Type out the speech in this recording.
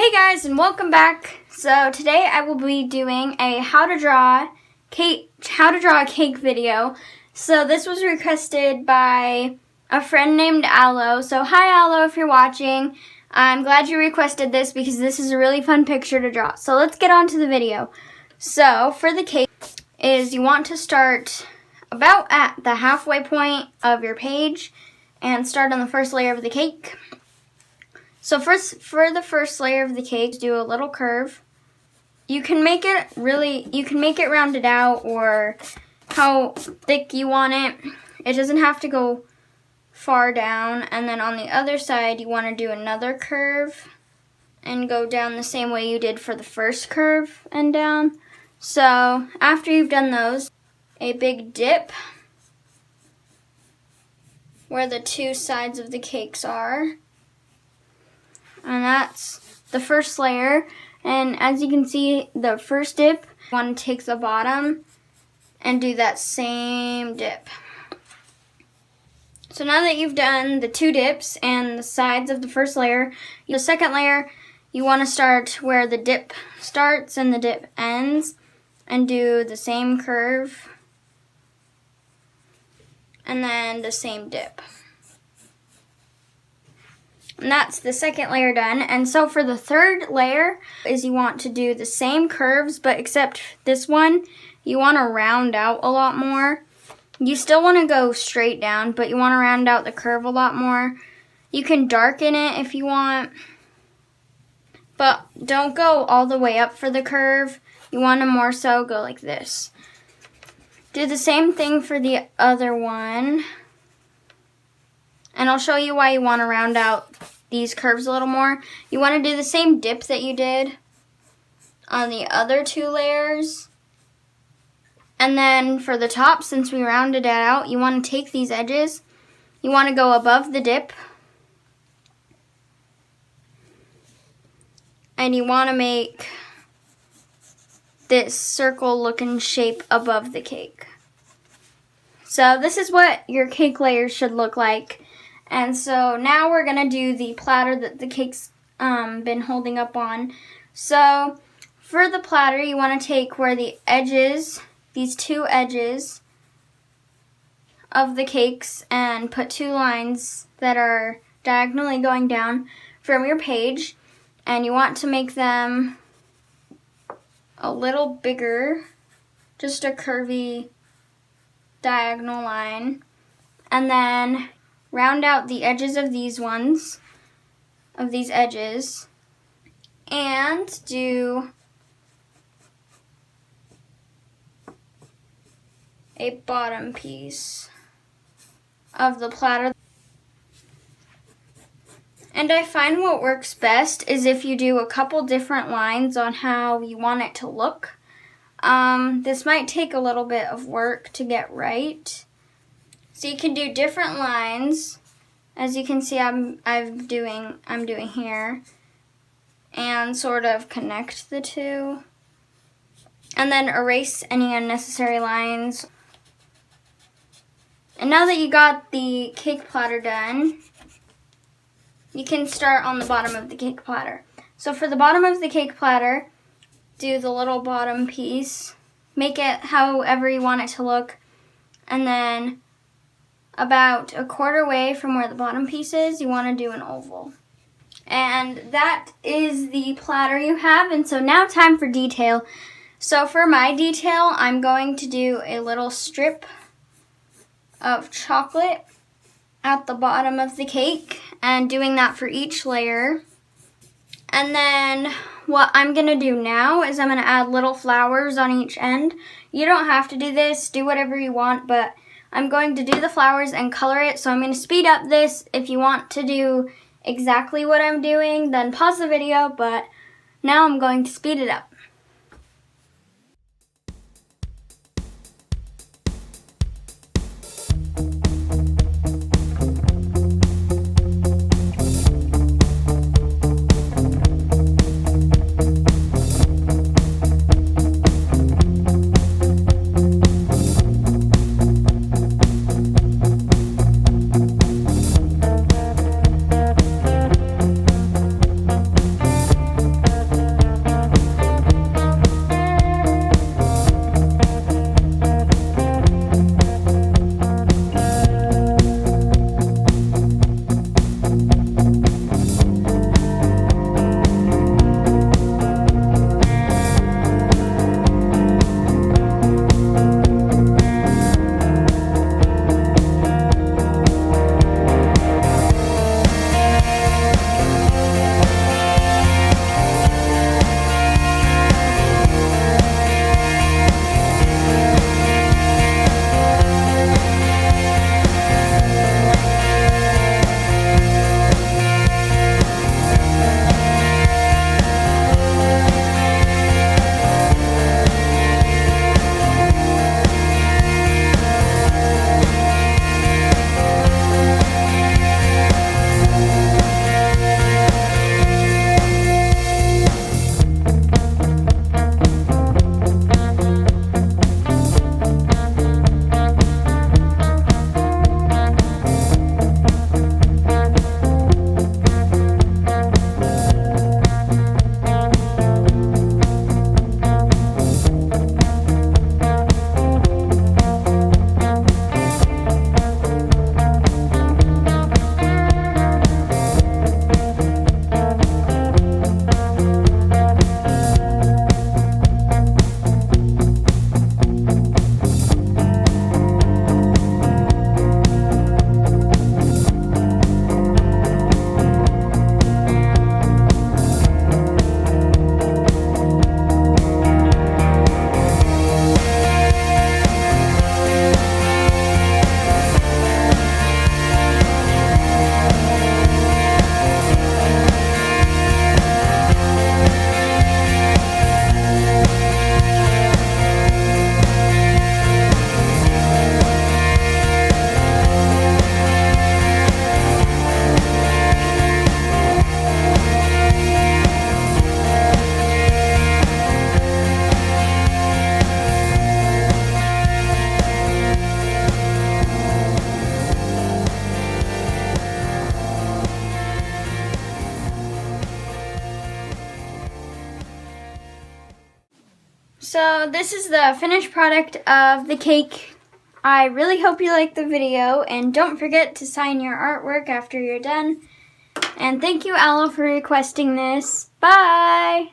Hey guys, and welcome back. So today I will be doing a how to draw a cake video. So this was requested by a friend named Aloe. So hi Aloe, if you're watching. I'm glad you requested this because this is a really fun picture to draw. So let's get on to the video. So for the cake is you want to start about at the halfway point of your page and start on the first layer of the cake. So first, for the first layer of the cake, do a little curve. You can make it rounded out or how thick you want it. It doesn't have to go far down. And then on the other side, you want to do another curve and go down the same way you did for the first curve and down. So after you've done those, a big dip where the two sides of the cakes are. And that's the first layer. And as you can see, the first dip, you want to take the bottom and do that same dip. So now that you've done the two dips and the sides of the first layer, the second layer, you want to start where the dip starts and the dip ends and do the same curve and then the same dip. And that's the second layer done. And so for the third layer is you want to do the same curves, but except this one, you want to round out a lot more. You still want to go straight down, but you want to round out the curve a lot more. You can darken it if you want, but don't go all the way up for the curve. You want to more so go like this. Do the same thing for the other one. And I'll show you why you want to round out these curves a little more. You want to do the same dip that you did on the other two layers. And then for the top, since we rounded it out, you want to take these edges. You want to go above the dip. And you want to make this circle looking shape above the cake. So this is what your cake layers should look like. And so now we're going to do the platter that the cake's been holding up on. So for the platter, you want to take where the edges, these two edges of the cakes, and put two lines that are diagonally going down from your page. And you want to make them a little bigger, just a curvy diagonal line. And then round out the edges of these ones, of these edges, and do a bottom piece of the platter. And I find what works best is if you do a couple different lines on how you want it to look. This might take a little bit of work to get right. So you can do different lines, as you can see I'm doing here, and sort of connect the two, and then erase any unnecessary lines. And now that you got the cake platter done, you can start on the bottom of the cake platter. So for the bottom of the cake platter, do the little bottom piece, make it however you want it to look, and then about a quarter way from where the bottom piece is, you want to do an oval. And that is the platter you have. And so now time for detail. So for my detail, I'm going to do a little strip of chocolate at the bottom of the cake, and doing that for each layer. And then what I'm going to do now is I'm going to add little flowers on each end. You don't have to do this, do whatever you want, but I'm going to do the flowers and color it, so I'm going to speed up this. If you want to do exactly what I'm doing, then pause the video, but now I'm going to speed it up. So this is the finished product of the cake. I really hope you liked the video, and don't forget to sign your artwork after you're done. And thank you, Aloe, for requesting this. Bye!